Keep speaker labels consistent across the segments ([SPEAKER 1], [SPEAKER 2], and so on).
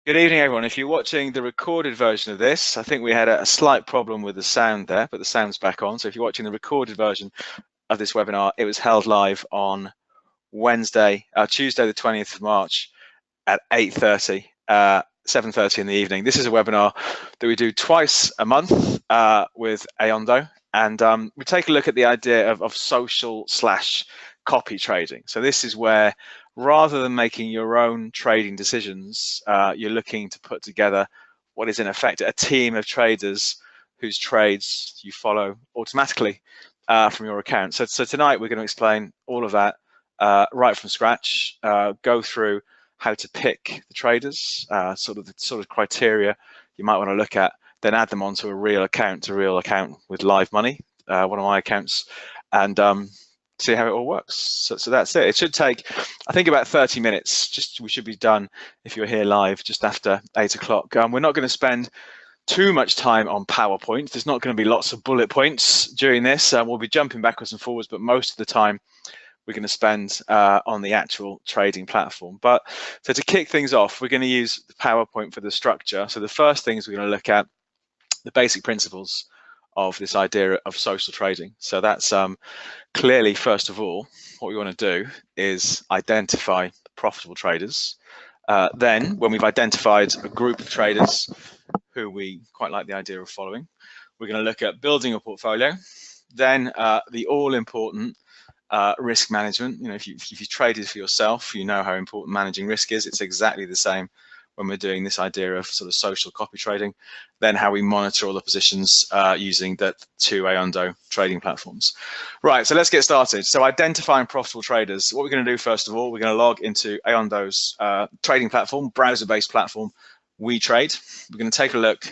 [SPEAKER 1] Good evening, everyone. If you're watching the recorded version of this, I think we had a slight problem with the sound there, but the sound's back on. So if you're watching the recorded version of this webinar, it was held live on Tuesday, the 20th of March at 8:30, 7:30 in the evening. This is a webinar that we do twice a month with Aondo, and we take a look at the idea of social/copy trading. So this is where, rather than making your own trading decisions, you're looking to put together what is in effect a team of traders whose trades you follow automatically from your account. So tonight we're going to explain all of that right from scratch, go through how to pick the traders, sort of criteria you might want to look at, then add them onto a real account with live money, one of my accounts, and see how it all works. So that's it. It should take, I think, about 30 minutes. We should be done if you're here live just after 8 o'clock. We're not going to spend too much time on PowerPoint. There's not going to be lots of bullet points during this. We'll be jumping backwards and forwards, but most of the time we're going to spend on the actual trading platform. So to kick things off, we're going to use the PowerPoint for the structure. So the first things we're going to look at the basic principles of this idea of social trading. So that's clearly, first of all, what we want to do is identify profitable traders. Then, when we've identified a group of traders who we quite like the idea of following, we're going to look at building a portfolio. Then the all-important risk management. You know, if you traded for yourself, you know how important managing risk is. It's exactly the same when we're doing this idea of sort of social copy trading. Then how we monitor all the positions using the two Aondo trading platforms. Right, so let's get started. So identifying profitable traders. What we're going to do first of all, we're going to log into Aondo's trading platform, browser-based platform, WeTrade. We're going to take a look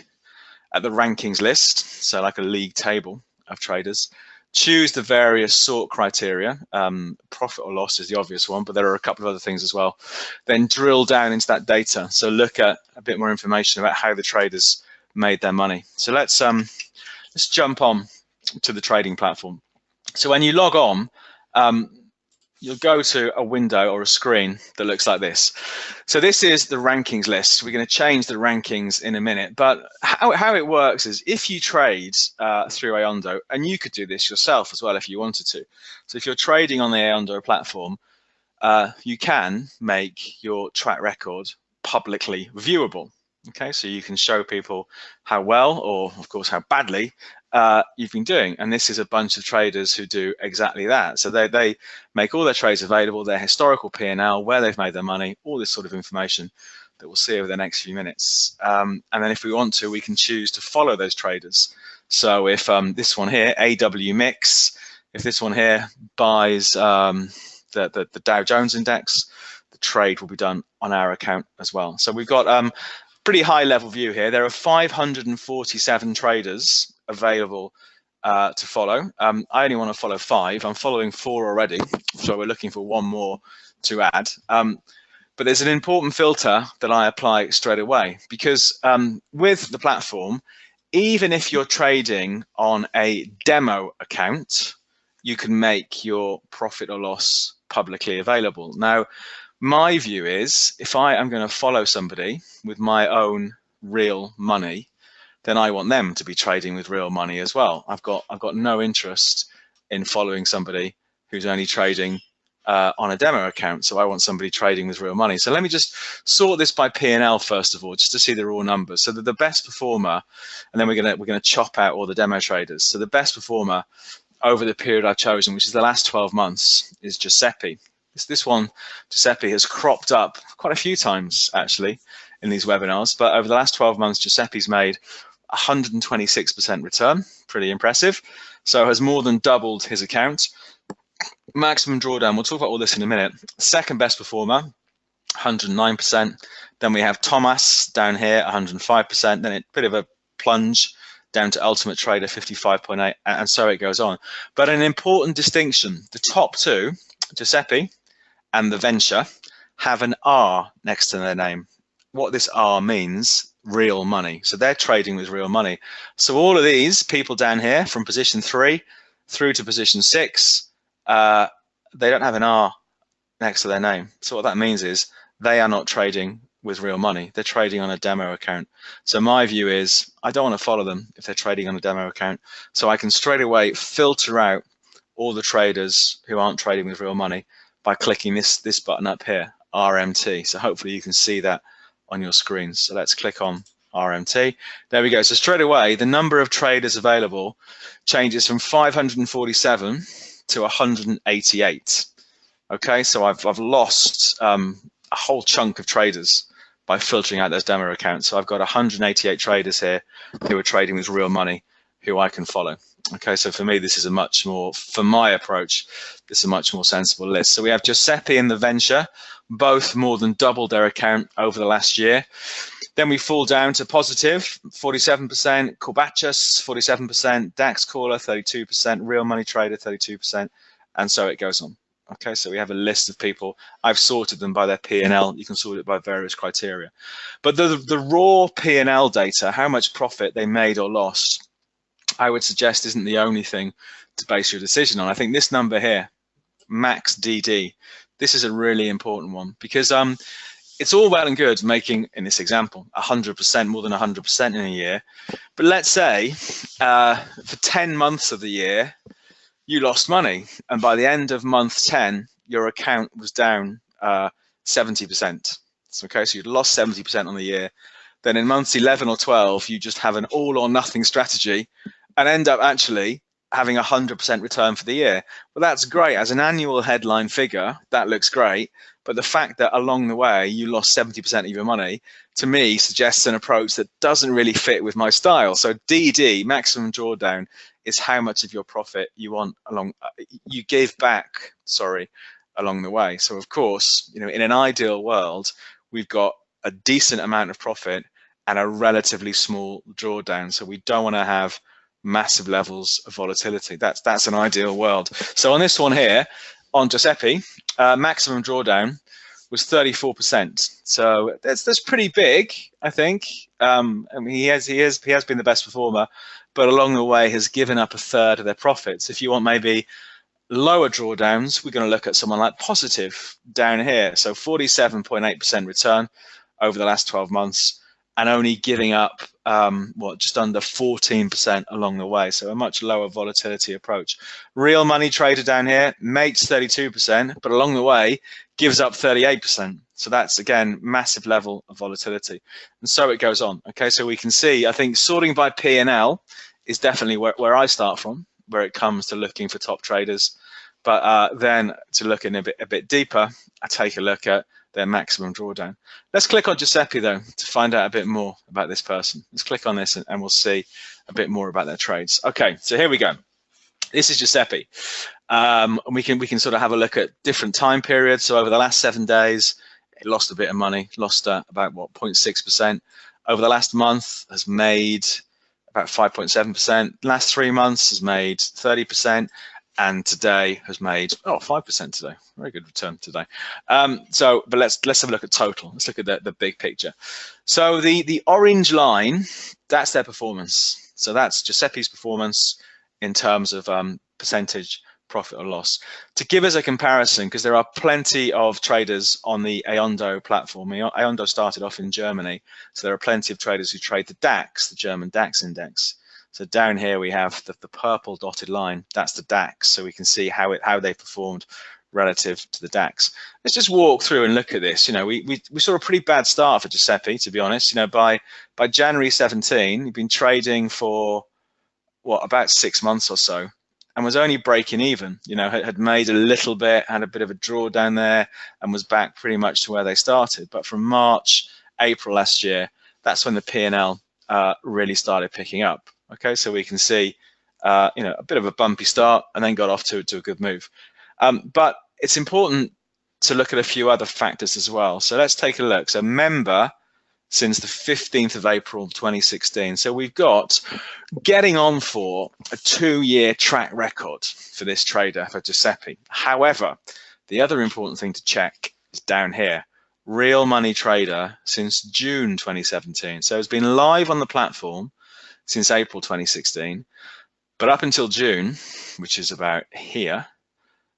[SPEAKER 1] at the rankings list, so like a league table of traders. Choose the various sort criteria. Profit or loss is the obvious one, but there are a couple of other things as well. Then drill down into that data. So look at a bit more information about how the traders made their money. So let's jump on to the trading platform. So when you log on, you'll go to a window or a screen that looks like this. So this is the rankings list. We're going to change the rankings in a minute, but how it works is if you trade through Aondo, and you could do this yourself as well if you wanted to. So if you're trading on the Aondo platform, you can make your track record publicly viewable. Okay, so you can show people how well, or of course how badly, you've been doing. And this is a bunch of traders who do exactly that. So they make all their trades available, their historical P&L, where they've made their money, all this sort of information that we'll see over the next few minutes. And then if we want to, we can choose to follow those traders. So if this one here, AW Mix, if this one here buys the Dow Jones index, the trade will be done on our account as well. So we've got pretty high level view here. There are 547 traders available to follow. I only want to follow 5. I'm following 4 already, so we're looking for 1 more to add. But there's an important filter that I apply straight away, because with the platform, even if you're trading on a demo account, you can make your profit or loss publicly available. Now, my view is, if I am going to follow somebody with my own real money, then I want them to be trading with real money as well. I've got no interest in following somebody who's only trading on a demo account. So I want somebody trading with real money. So let me just sort this by P&L first of all, just to see the raw numbers. So that the best performer, and then we're gonna chop out all the demo traders. So the best performer over the period I've chosen, which is the last 12 months, is Giuseppe. This one, Giuseppe, has cropped up quite a few times actually in these webinars, but over the last 12 months, Giuseppe's made 126% return, pretty impressive. So has more than doubled his account. Maximum drawdown, we'll talk about all this in a minute. Second best performer, 109%. Then we have Thomas down here, 105%. Then a bit of a plunge down to Ultimate Trader, 55.8, and so it goes on. But an important distinction, the top two, Giuseppe and the venture, have an R next to their name. What this R means, real money. So they're trading with real money. So all of these people down here from position 3 through to position 6, they don't have an R next to their name. So what that means is they are not trading with real money. They're trading on a demo account. So my view is I don't want to follow them if they're trading on a demo account. So I can straight away filter out all the traders who aren't trading with real money by clicking this button up here, RMT. So hopefully you can see that on your screens. So let's click on RMT. There we go. So straight away, the number of traders available changes from 547 to 188. Okay, so I've lost a whole chunk of traders by filtering out those demo accounts. So I've got 188 traders here who are trading with real money who I can follow. Okay, so for me, this is a much more, for my approach, this is a much more sensible list. So we have Giuseppe and the Venture, both more than doubled their account over the last year. Then we fall down to Positive, 47%, Corbachus, 47%, DAX Caller, 32%, Real Money Trader, 32%, and so it goes on. Okay, so we have a list of people. I've sorted them by their P&L. You can sort it by various criteria. But the raw P&L data, how much profit they made or lost, I would suggest isn't the only thing to base your decision on. I think this number here, max DD, this is a really important one because it's all well and good making, in this example, 100%, more than 100% in a year. But let's say for 10 months of the year, you lost money. And by the end of month 10, your account was down 70%. Okay, so you'd lost 70% on the year. Then in months 11 or 12, you just have an all or nothing strategy and end up actually having 100% return for the year. Well, that's great. As an annual headline figure, that looks great. But the fact that along the way you lost 70% of your money, to me, suggests an approach that doesn't really fit with my style. So DD, maximum drawdown, is how much of your profit you want you give back, along the way. So of course, in an ideal world, we've got a decent amount of profit and a relatively small drawdown. So we don't want to have massive levels of volatility. That's an ideal world. So on this one here, on Giuseppe, maximum drawdown was 34%. So that's pretty big, I think. I mean, he has been the best performer, but along the way has given up a third of their profits. If you want maybe lower drawdowns, we're going to look at someone like Positive down here. So 47.8% return over the last 12 months and only giving up just under 14% along the way. So a much lower volatility approach. Real Money Trader down here makes 32%, but along the way gives up 38%. So that's, again, massive level of volatility. And so it goes on. Okay, so we can see, I think sorting by P&L is definitely where I start from, where it comes to looking for top traders. But then to look in a bit deeper, I take a look at their maximum drawdown. Let's click on Giuseppe, though, to find out a bit more about this person. Let's click on this and we'll see a bit more about their trades. Okay, so here we go. This is Giuseppe. And we can sort of have a look at different time periods. So over the last 7 days, it lost a bit of money, lost about 0.6%. Over the last month has made about 5.7%. Last 3 months has made 30%. And today has made 5% today. Very good return today. But let's have a look at total. Let's look at the big picture. So the orange line, that's their performance. So that's Giuseppe's performance in terms of percentage profit or loss. To give us a comparison, because there are plenty of traders on the Aondo platform. Aondo started off in Germany, so there are plenty of traders who trade the DAX, the German DAX index. So down here we have the purple dotted line. That's the DAX. So we can see how they performed relative to the DAX. Let's just walk through and look at this. We saw a pretty bad start for Giuseppe, to be honest. By January 17, he'd been trading for about 6 months or so, and was only breaking even. Had made a little bit, had a bit of a drawdown there, and was back pretty much to where they started. But from March, April last year, that's when the P&L really started picking up. Okay, so we can see, a bit of a bumpy start and then got off to a good move. But it's important to look at a few other factors as well. So let's take a look. So member since the 15th of April 2016. So we've got getting on for a 2-year track record for this trader, for Giuseppe. However, the other important thing to check is down here. Real Money Trader since June 2017. So it's been live on the platform since April 2016, but up until June, which is about here,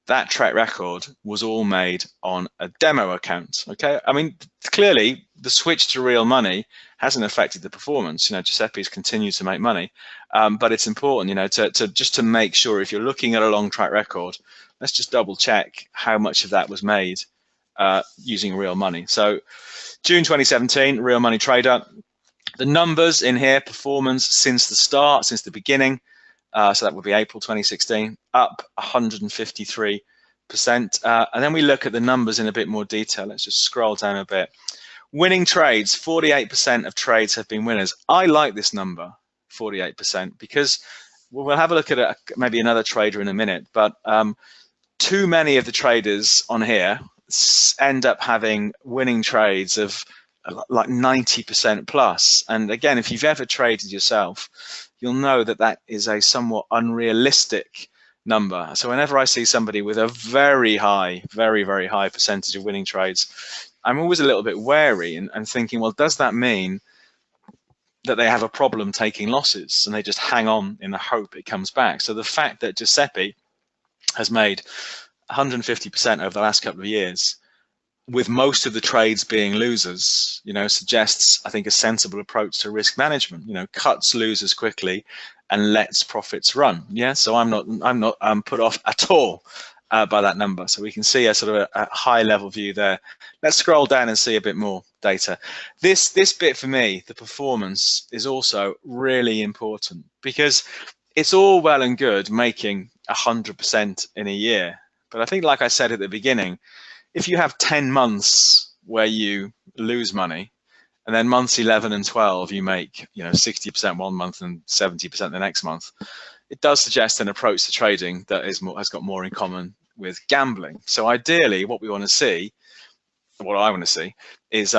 [SPEAKER 1] that track record was all made on a demo account. Okay, I mean, clearly the switch to real money hasn't affected the performance. Giuseppe's continued to make money, but it's important, to make sure if you're looking at a long track record, let's just double check how much of that was made using real money. So June 2017, real money trader. The numbers in here, performance since the start, since the beginning. So that would be April 2016, up 153%. And then we look at the numbers in a bit more detail. Let's just scroll down a bit. Winning trades, 48% of trades have been winners. I like this number, 48%, because we'll have a look at maybe another trader in a minute, but too many of the traders on here end up having winning trades of like 90% plus. And again, if you've ever traded yourself, you'll know that that is a somewhat unrealistic number. So whenever I see somebody with a very high, very, very high percentage of winning trades, I'm always a little bit wary and thinking, well, does that mean that they have a problem taking losses and they just hang on in the hope it comes back? So the fact that Giuseppe has made 150% over the last couple of years, with most of the trades being losers, suggests, I think, a sensible approach to risk management. Cuts losers quickly and lets profits run. Yeah, so I'm not put off at all by that number. So we can see a sort of a high level view there. Let's scroll down and see a bit more data. This bit for me, the performance, is also really important, because it's all well and good making 100% in a year, but I think, like I said at the beginning, if you have 10 months where you lose money, and then months 11 and 12 you make 60% one month and 70% the next month, it does suggest an approach to trading that has got more in common with gambling. So ideally, what we want to see, what I want to see, is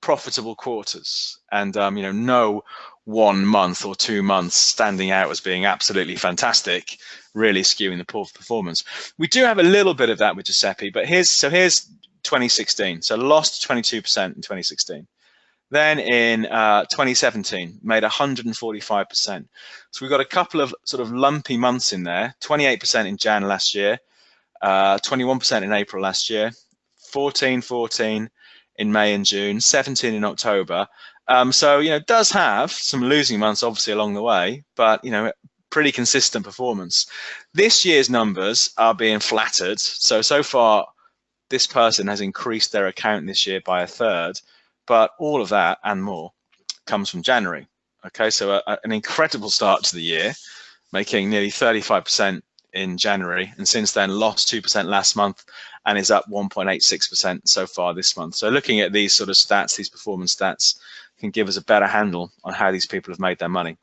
[SPEAKER 1] profitable quarters, and no 1 month or 2 months standing out as being absolutely fantastic, really skewing the poor performance. We do have a little bit of that with Giuseppe, but here's 2016. So lost 22% in 2016. Then in 2017, made 145%. So we've got a couple of sort of lumpy months in there. 28% in Jan last year, 21% in April last year, 14 in May and June, 17 in October. So it does have some losing months obviously along the way, but pretty consistent performance. This year's numbers are being flattered. So far this person has increased their account this year by 1/3, but all of that and more comes from January. Okay, so an incredible start to the year, making nearly 35% in January, and since then lost 2% last month and is up 1.86% so far this month. So looking at these sort of stats, these performance stats, can give us a better handle on how these people have made their money.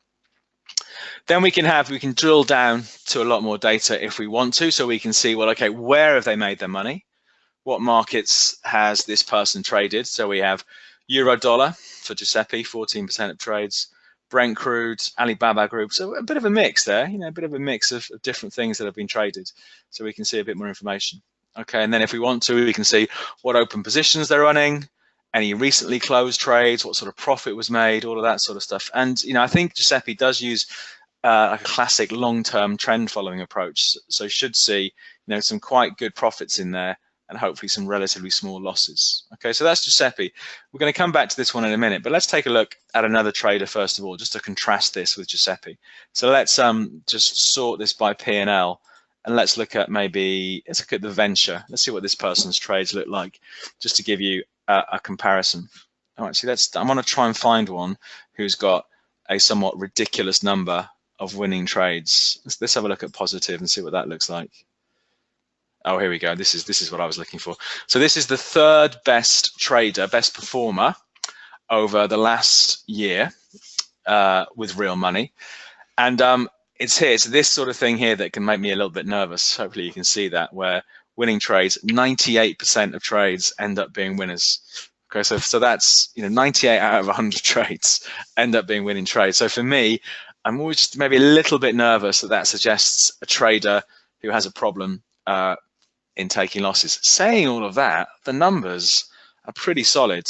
[SPEAKER 1] Then we can drill down to a lot more data if we want to, so we can see, well, okay, where have they made their money? What markets has this person traded? So we have Euro dollar for Giuseppe, 14% of trades, Brent crude, Alibaba group. So a bit of a mix there, a bit of a mix of different things that have been traded, so we can see a bit more information. Okay, and then if we want to, we can see what open positions they're running, any recently closed trades, what sort of profit was made, all of that sort of stuff. And I think Giuseppe does use like a classic long-term trend following approach, so should see some quite good profits in there, and hopefully some relatively small losses. Okay, so that's Giuseppe. We're going to come back to this one in a minute, but let's take a look at another trader first of all, just to contrast this with Giuseppe. So let's just sort this by P&L, and let's look at the venture. Let's see what this person's trades look like, just to give you a comparison. Oh, actually, I want to try and find one who's got a somewhat ridiculous number of winning trades. Let's have a look at positive and see what that looks like. Oh, here we go. This is what I was looking for. So this is the third best trader, best performer over the last year with real money. And it's here. It's this sort of thing here that can make me a little bit nervous. Hopefully you can see that, where winning trades, 98% of trades end up being winners. Okay, so that's 98 out of 100 trades end up being winning trades. So for me, I'm always just maybe a little bit nervous that suggests a trader who has a problem in taking losses. Saying all of that, the numbers are pretty solid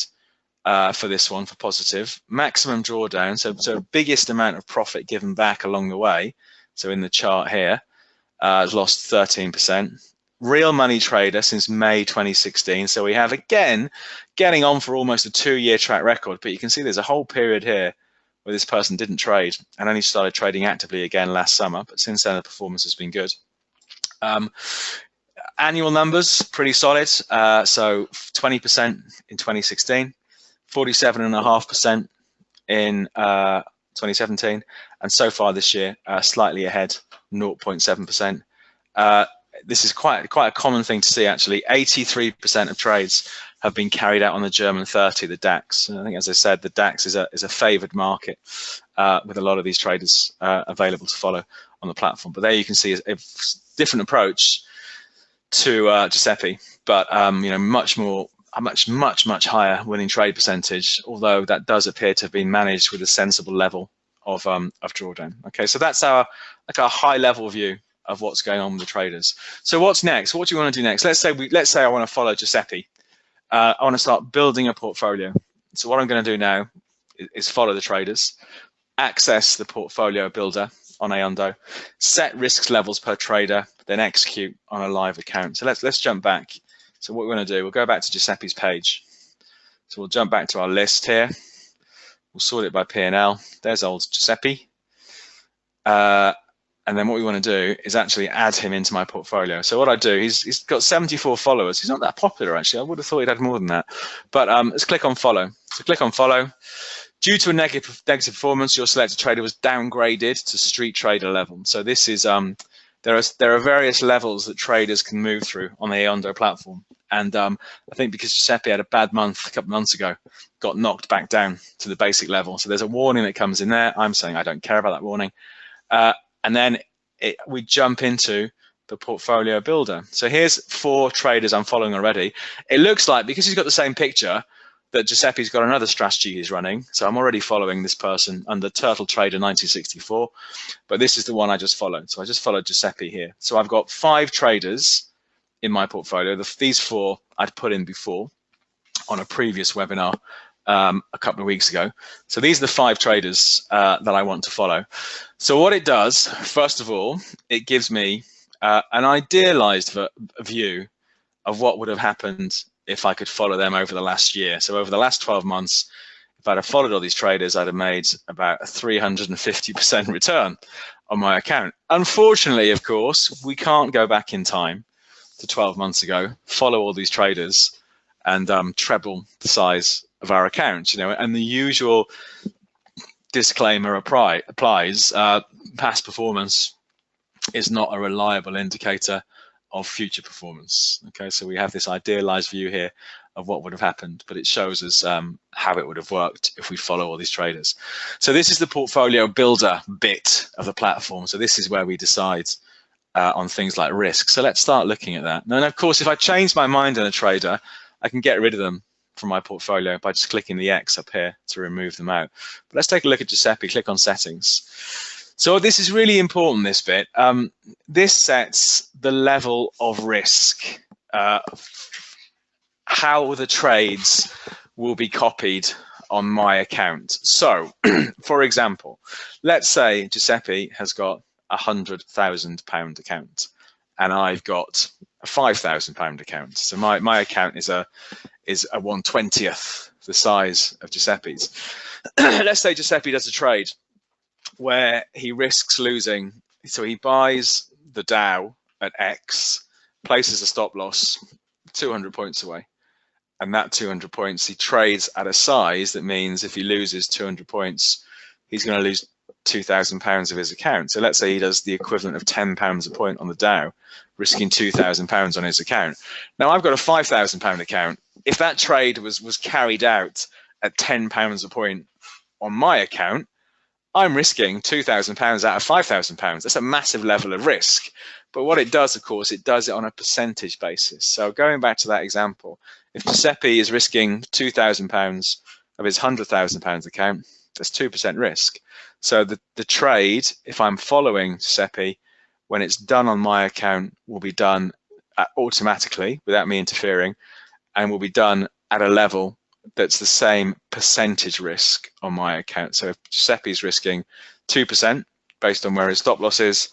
[SPEAKER 1] for this one, for positive. Maximum drawdown, so biggest amount of profit given back along the way, so in the chart here. has lost 13%. Real money trader since May 2016. So we have, again, getting on for almost a 2-year track record. But you can see there's a whole period here where this person didn't trade and only started trading actively again last summer. But since then, the performance has been good. Annual numbers, pretty solid. So 20% in 2016, 47.5% in 2017, and so far this year, slightly ahead, 0.7%. This is quite a common thing to see, actually. 83% of trades have been carried out on the German 30, the DAX. I think, as I said, the DAX is a favored market with a lot of these traders available to follow on the platform. But there you can see a different approach to Giuseppe, but much higher winning trade percentage, although that does appear to have been managed with a sensible level of drawdown. Okay, so that's our high level view of what's going on with the traders. So what's next? What do you want to do next? Let's say I want to follow Giuseppe. I want to start building a portfolio. So what I'm going to do now is follow the traders, access the portfolio builder on Aondo, set risks levels per trader, then execute on a live account. So let's jump back. So what we're going to do, we'll go back to Giuseppe's page. So we'll jump back to our list here. We'll sort it by P&L. There's old Giuseppe. And then what we want to do is actually add him into my portfolio. So what I do, he's got 74 followers. He's not that popular, actually. I would have thought he'd had more than that. But let's click on follow. So click on follow. Due to a negative performance, your selected trader was downgraded to street trader level. So this is there are various levels that traders can move through on the Aondo platform. And I think because Giuseppe had a bad month a couple of months ago, got knocked back down to the basic level. So there's a warning that comes in there. I'm saying I don't care about that warning. And then we jump into the portfolio builder. So here's 4 traders I'm following already. It looks like, because he's got the same picture, that Giuseppe's got another strategy he's running. So I'm already following this person under Turtle Trader 1964, but this is the one I just followed. So I just followed Giuseppe here. So I've got 5 traders in my portfolio. These 4 I'd put in before on a previous webinar a couple of weeks ago. So these are the 5 traders that I want to follow. So what it does, first of all, it gives me an idealized view of what would have happened if I could follow them over the last year. So over the last 12 months, if I'd have followed all these traders, I'd have made about a 350% return on my account. Unfortunately, of course, we can't go back in time to 12 months ago, follow all these traders, and treble the size of our account. And the usual disclaimer applies. Past performance is not a reliable indicator of future performance. Okay, so we have this idealized view here of what would have happened, but it shows us how it would have worked if we follow all these traders. So this is the portfolio builder bit of the platform. So this is where we decide on things like risk. So let's start looking at that. And of course, if I change my mind on a trader, I can get rid of them from my portfolio by just clicking the X up here to remove them out. But let's take a look at Giuseppe, click on settings. So this is really important, this bit. This sets the level of risk, how the trades will be copied on my account. So, for example, let's say Giuseppe has got a £100,000 account and I've got a £5,000 account. So my account is a 1/20th the size of Giuseppe's. Let's say Giuseppe does a trade where he risks losing. So he buys the Dow at X, places a stop loss 200 points away. And that 200 points, he trades at a size that means if he loses 200 points, he's going to lose £2,000 of his account. So let's say he does the equivalent of £10 a point on the Dow, risking £2,000 on his account. Now I've got a £5,000 account. If that trade was carried out at £10 a point on my account, I'm risking £2,000 out of £5,000. That's a massive level of risk. But what it does, of course, it does it on a percentage basis. So going back to that example, if Giuseppe is risking £2,000 of his £100,000 account, that's 2% risk. So the trade, if I'm following Giuseppe, when it's done on my account, will be done automatically without me interfering, and will be done at a level that's the same percentage risk on my account. So if Giuseppe's risking 2% based on where his stop loss is,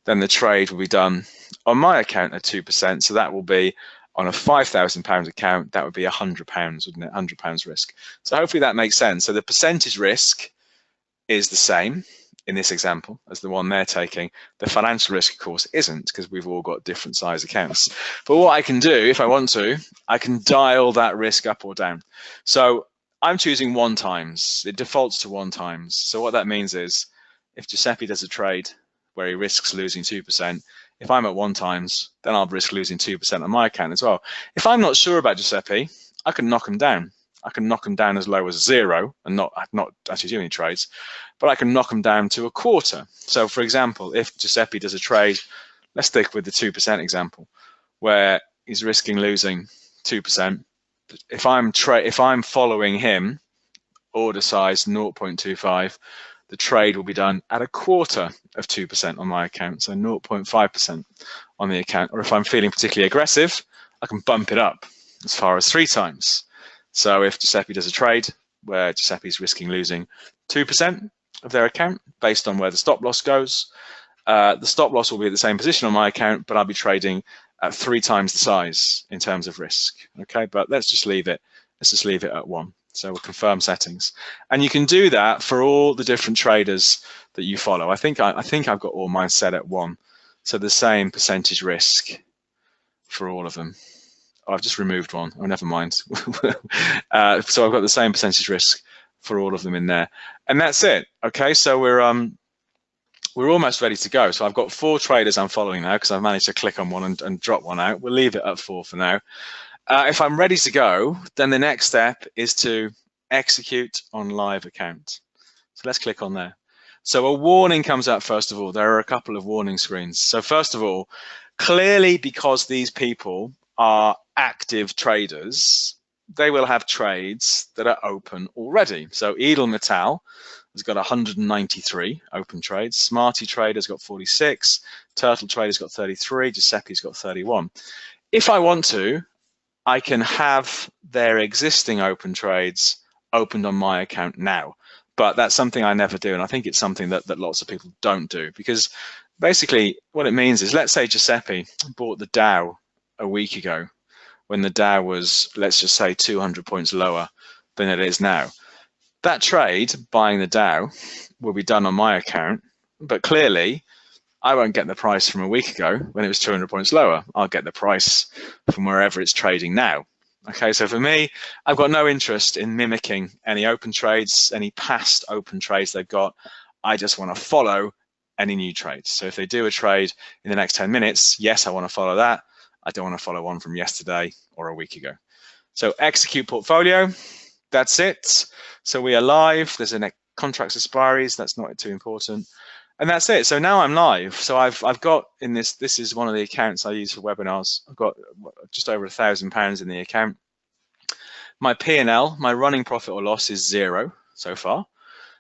[SPEAKER 1] then the trade will be done on my account at 2%. So that will be on a £5,000 account, that would be £100, wouldn't it? £100 risk. So hopefully that makes sense. So the percentage risk is the same in this example as the one they're taking. The financial risk, of course, isn't, because we've all got different size accounts. But what I can do, if I want to, I can dial that risk up or down. So I'm choosing 1 times. It defaults to 1 times. So what that means is if Giuseppe does a trade where he risks losing 2%, if I'm at 1 times, then I'll risk losing 2% on my account as well. If I'm not sure about Giuseppe, I can knock him down. I can knock him down as low as 0 and not actually do any trades, but I can knock him down to 1/4. So for example, if Giuseppe does a trade, let's stick with the 2% example, where he's risking losing 2%. If I'm following him, order size 0.25, the trade will be done at 1/4 of 2% on my account, so 0.5% on the account. Or if I'm feeling particularly aggressive, I can bump it up as far as 3 times. So if Giuseppe does a trade where Giuseppe's risking losing 2% of their account based on where the stop loss goes, the stop loss will be at the same position on my account, but I'll be trading at 3 times the size in terms of risk. Okay, but let's just leave it. Let's just leave it at 1. So we'll confirm settings, and you can do that for all the different traders that you follow. I think I've got all mine set at 1, so the same percentage risk for all of them. Oh, I've just removed one. Oh, never mind. So I've got the same percentage risk for all of them in there, and that's it. Okay, so we're almost ready to go. So I've got 4 traders I'm following now because I've managed to click on one and drop one out. We'll leave it at 4 for now. If I'm ready to go, then the next step is to execute on live account. So let's click on there. So a warning comes up first of all. There are a couple of warning screens. So first of all, clearly because these people are active traders, they will have trades that are open already. So Edel Metal has got 193 open trades. Smarty Trader's got 46. Turtle Trader's got 33. Giuseppe's got 31. If I want to, I can have their existing open trades opened on my account now, but that's something I never do, and I think it's something that lots of people don't do, because basically what it means is, let's say Giuseppe bought the Dow a week ago when the Dow was, let's just say, 200 points lower than it is now. That trade, buying the Dow, will be done on my account, but clearly I won't get the price from a week ago when it was 200 points lower. I'll get the price from wherever it's trading now. Okay, so for me, I've got no interest in mimicking any open trades, any past open trades they've got. I just want to follow any new trades. So if they do a trade in the next 10 minutes, yes, I want to follow that. I don't want to follow one from yesterday or a week ago. So execute portfolio, that's it. So we are live. There's a contracts expiries, that's not too important. And that's it. So now I'm live. So I've got in this is one of the accounts I use for webinars. I've got just over £1,000 in the account. My P&L, my running profit or loss, is 0 so far,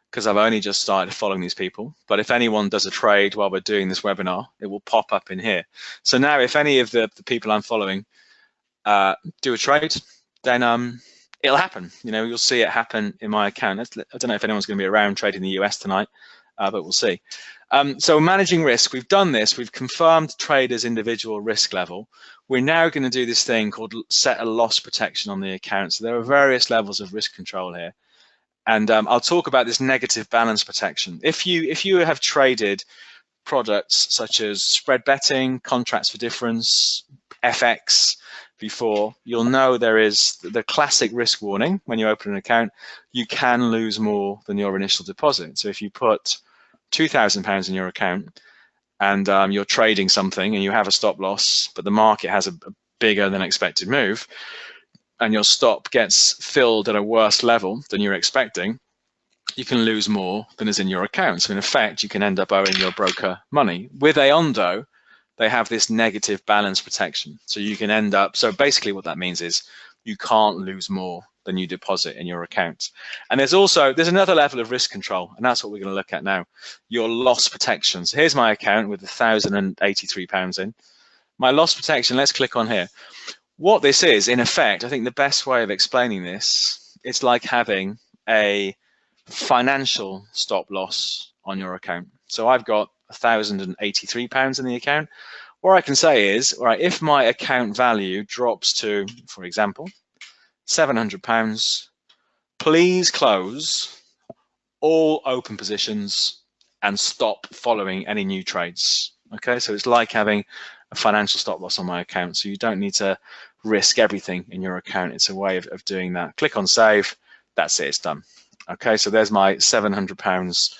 [SPEAKER 1] because I've only just started following these people. But if anyone does a trade while we're doing this webinar, it will pop up in here. So now if any of the people I'm following do a trade, then it'll happen. You know, you'll see it happen in my account. I don't know if anyone's going to be around trading the US tonight. But we'll see. So managing risk, we've done this. We've confirmed traders' individual risk level. We're now going to do this thing called set a loss protection on the account. So there are various levels of risk control here. And I'll talk about this negative balance protection. If you have traded products such as spread betting, contracts for difference, FX before, you'll know there is the classic risk warning when you open an account. You can lose more than your initial deposit. So if you put £2,000 in your account and you're trading something and you have a stop loss, but the market has a bigger than expected move and your stop gets filled at a worse level than you're expecting, you can lose more than is in your account. So in effect, you can end up owing your broker money. With Aondo, they have this negative balance protection. So you can end up, so basically what that means is you can't lose more than you deposit in your account. And there's another level of risk control, and that's what we're going to look at now, your loss protection. So here's my account with £1,083 in. My loss protection, let's click on here. What this is, in effect, I think the best way of explaining this, it's like having a financial stop loss on your account. So I've got £1,083 in the account. What I can say is, all right, if my account value drops to, for example, £700, please close all open positions and stop following any new trades. Okay, so it's like having a financial stop loss on my account. So you don't need to risk everything in your account. It's a way of doing that. Click on save. That's it. It's done. Okay, so there's my £700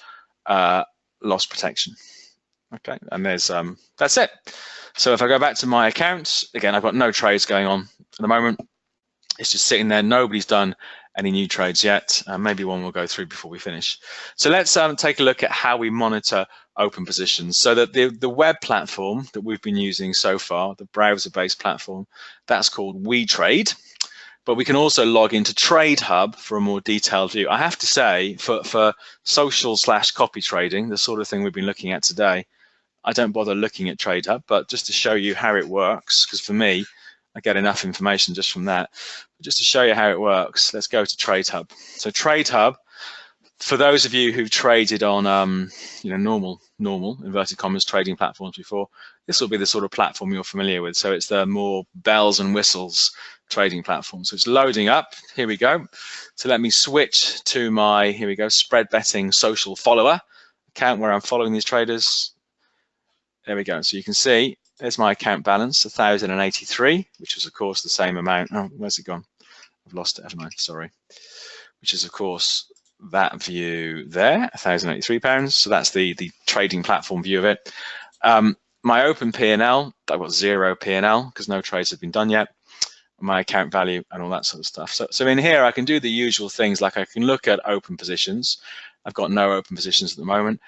[SPEAKER 1] loss protection. Okay, and there's that's it. So if I go back to my account, again, I've got no trades going on at the moment. It's just sitting there. Nobody's done any new trades yet. Maybe one will go through before we finish. So let's take a look at how we monitor open positions. So that the web platform that we've been using so far, the browser-based platform, that's called WeTrade. But we can also log into TradeHub for a more detailed view. I have to say, for social/copy trading, the sort of thing we've been looking at today, I don't bother looking at TradeHub, but just to show you how it works, because for me, I get enough information just from that. But just to show you how it works, let's go to TradeHub. So TradeHub, for those of you who've traded on normal inverted commas trading platforms before, this will be the sort of platform you're familiar with. So it's the more bells and whistles trading platform. So it's loading up. Here we go. So let me switch to my, here we go, spread betting social follower account where I'm following these traders. There we go. So you can see there's my account balance, 1,083, which is of course the same amount. Oh, where's it gone? I've lost it, haven't I? Sorry. Which is of course that view there, £1,083. So that's the trading platform view of it. My open P&L, I've got 0 P&L because no trades have been done yet. My account value and all that sort of stuff. So in here, I can do the usual things, like I can look at open positions. I've got no open positions at the moment.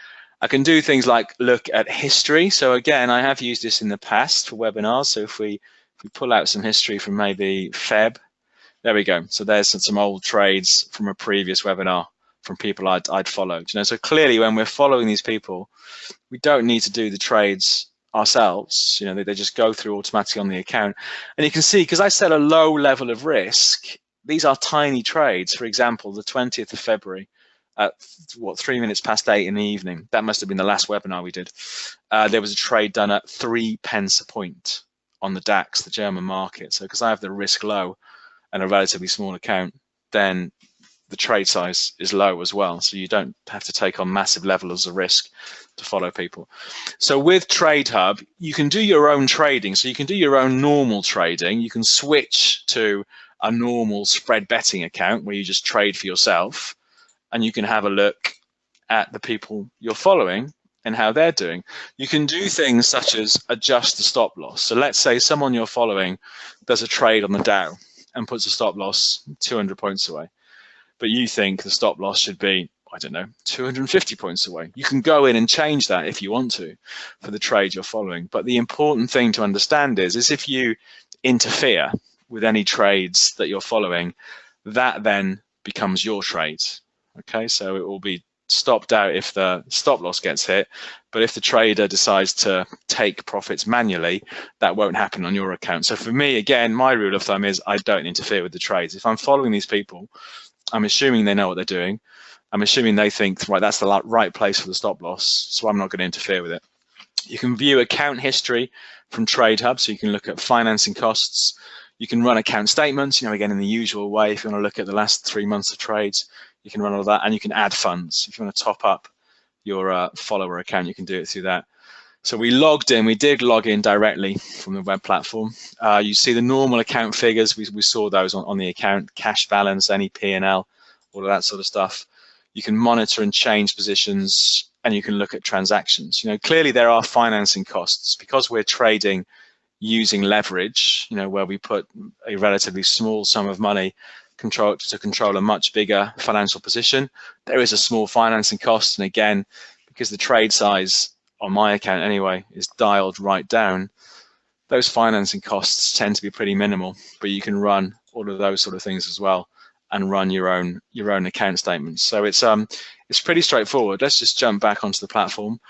[SPEAKER 1] I can do things like look at history. So again, I have used this in the past for webinars. So if we pull out some history from maybe Feb, there we go. So there's some old trades from a previous webinar from people I'd followed. So clearly when we're following these people, we don't need to do the trades ourselves. They just go through automatically on the account. And you can see, because I set a low level of risk, these are tiny trades. For example, the 20th of February, at 3 minutes past 8 in the evening. That must have been the last webinar we did. There was a trade done at 3 pence a point on the DAX, the German market. So because I have the risk low and a relatively small account, then the trade size is low as well. So you don't have to take on massive levels of risk to follow people. So with TradeHub, you can do your own trading. So you can do your own normal trading. You can switch to a normal spread betting account where you just trade for yourself. And you can have a look at the people you're following and how they're doing. You can do things such as adjust the stop loss. So let's say someone you're following does a trade on the Dow and puts a stop loss 200 points away. But you think the stop loss should be, I don't know, 250 points away. You can go in and change that if you want to for the trade you're following. But the important thing to understand is if you interfere with any trades that you're following, that then becomes your trade. Okay, so it will be stopped out if the stop loss gets hit, but if the trader decides to take profits manually, that won't happen on your account. So for me, again, my rule of thumb is I don't interfere with the trades. If I'm following these people, I'm assuming they know what they're doing. I'm assuming they think, right, that's the right place for the stop loss, so I'm not going to interfere with it. You can view account history from TradeHub, so you can look at financing costs. You can run account statements, again, in the usual way. If you want to look at the last 3 months of trades, you can run all that, and you can add funds. If you want to top up your follower account, you can do it through that. So we did log in directly from the web platform. You see the normal account figures. We saw those on the account, cash balance, any P&L, all of that sort of stuff. You can monitor and change positions, and you can look at transactions. Clearly there are financing costs because we're trading using leverage, where we put a relatively small sum of money to control a much bigger financial position. There is a small financing cost, and again, because the trade size on my account anyway is dialed right down, those financing costs tend to be pretty minimal, but you can run all of those sort of things as well and run your own account statements. So it's pretty straightforward. Let's just jump back onto the platform.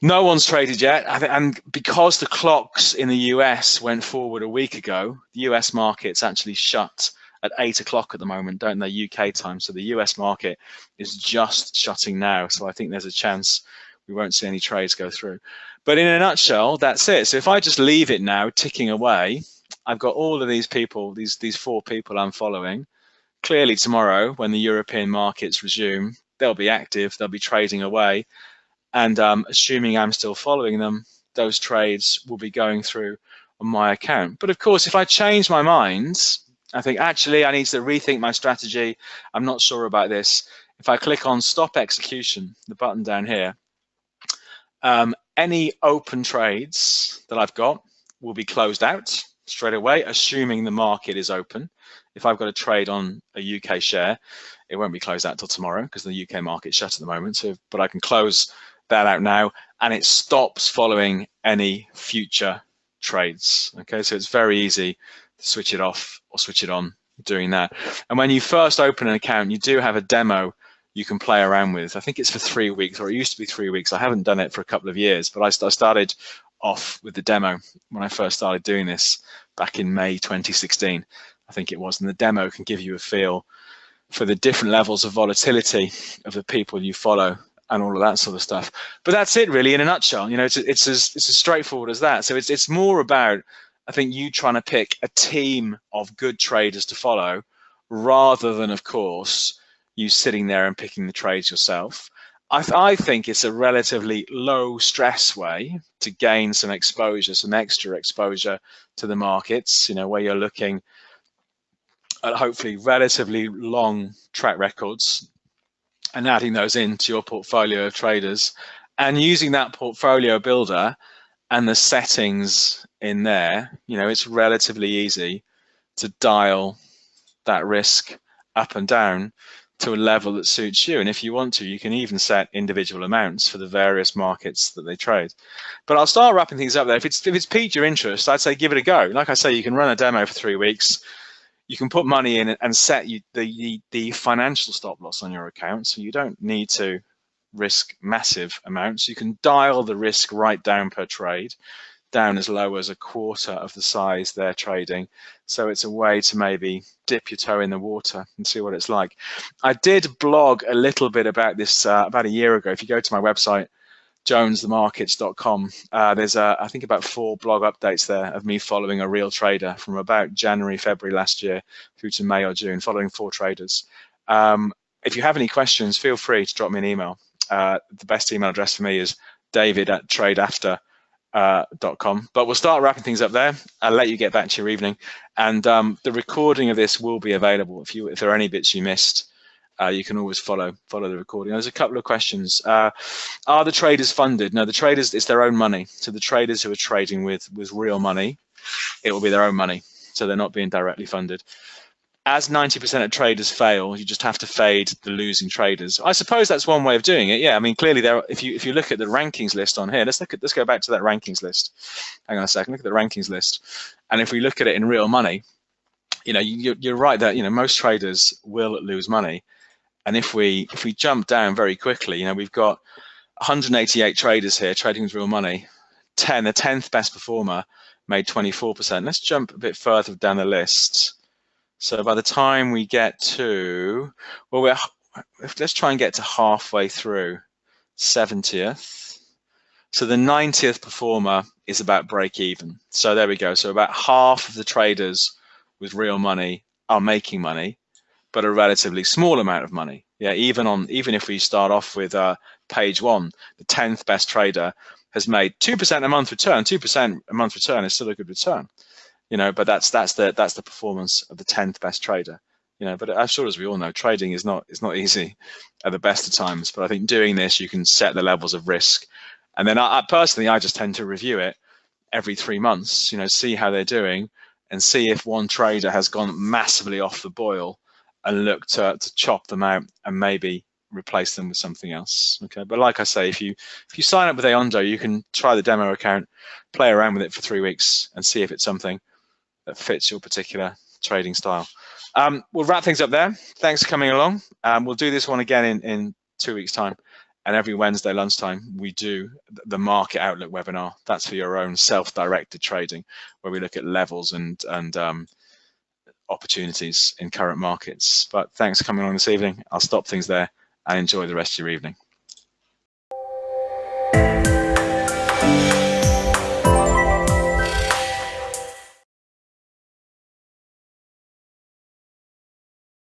[SPEAKER 1] No one's traded yet, and because the clocks in the US went forward a week ago, the US market's actually shut at 8 o'clock at the moment, don't they, UK time? So the US market is just shutting now. So I think there's a chance we won't see any trades go through. But in a nutshell, that's it. So if I just leave it now ticking away, I've got all of these people, these 4 people I'm following. Clearly tomorrow, when the European markets resume, they'll be active, they'll be trading away. And assuming I'm still following them, those trades will be going through on my account. But of course, if I change my mind, I think actually I need to rethink my strategy, I'm not sure about this. If I click on stop execution, the button down here, any open trades that I've got will be closed out straight away, assuming the market is open. If I've got a trade on a UK share, it won't be closed out till tomorrow because the UK market's shut at the moment. So, but I can close that out now, and it stops following any future trades. Okay, so it's very easy to switch it off or switch it on doing that. And when you first open an account, you do have a demo you can play around with. I think it's for 3 weeks, or it used to be 3 weeks. I haven't done it for a couple of years, but I started off with the demo when I first started doing this back in May 2016, I think it was. And the demo can give you a feel for the different levels of volatility of the people you follow and all of that sort of stuff. But that's it really in a nutshell. You know, it's as straightforward as that. So it's more about, I think, you trying to pick a team of good traders to follow rather than, of course, you sitting there and picking the trades yourself. I think it's a relatively low stress way to gain some exposure, some extra exposure to the markets, you know, where you're looking at hopefully relatively long track records and adding those into your portfolio of traders and using that portfolio builder and the settings in there. You know, it's relatively easy to dial that risk up and down to a level that suits you. And if you want to, you can even set individual amounts for the various markets that they trade. But I'll start wrapping things up there. If it's piqued your interest, I'd say give it a go. Like I say, you can run a demo for 3 weeks. You can put money in and set the financial stop loss on your account, so you don't need to risk massive amounts. You can dial the risk right down per trade, down as low as a quarter of the size they're trading. So it's a way to maybe dip your toe in the water and see what it's like. I did blog a little bit about this about a year ago. If you go to my website, jonesthemarkets.com, there's I think about 4 blog updates there of me following a real trader from about January, February last year through to May or June, following 4 traders. If you have any questions, feel free to drop me an email. The best email address for me is david@tradeafter.com. But we'll start wrapping things up there. I'll let you get back to your evening, and the recording of this will be available. If there are any bits you missed, you can always follow the recording. There's a couple of questions. Are the traders funded? No, the traders, it's their own money. So the traders who are trading with real money, it will be their own money. So they're not being directly funded. As 90% of traders fail, you just have to fade the losing traders. I suppose that's one way of doing it. Yeah, I mean, clearly there. If you look at the rankings list on here, let's go back to that rankings list. Hang on a second. Look at the rankings list, and if we look at it in real money, you know, you're right that, you know, most traders will lose money. And if we jump down very quickly, you know, we've got 188 traders here trading with real money. The 10th best performer made 24%. Let's jump a bit further down the list. So by the time we get to, well, let's try and get to halfway through, 70th. So the 90th performer is about break even. So there we go. So about half of the traders with real money are making money, but a relatively small amount of money. Yeah, even if we start off with page 1, the 10th best trader has made 2% a month return. 2% a month return is still a good return. You know, but that's the performance of the 10th best trader. You know, but as sure as we all know, trading is not easy at the best of times. But I think doing this, you can set the levels of risk, and then I personally just tend to review it every 3 months. You know, see how they're doing, and see if one trader has gone massively off the boil, and look to chop them out and maybe replace them with something else. Okay, but like I say, if you sign up with Aondo, you can try the demo account, play around with it for 3 weeks, and see if it's something that fits your particular trading style. We'll wrap things up there. Thanks for coming along. We'll do this one again in 2 weeks' time. And every Wednesday lunchtime, we do the Market Outlook webinar. That's for your own self-directed trading, where we look at levels and opportunities in current markets. But thanks for coming along this evening. I'll stop things there and enjoy the rest of your evening.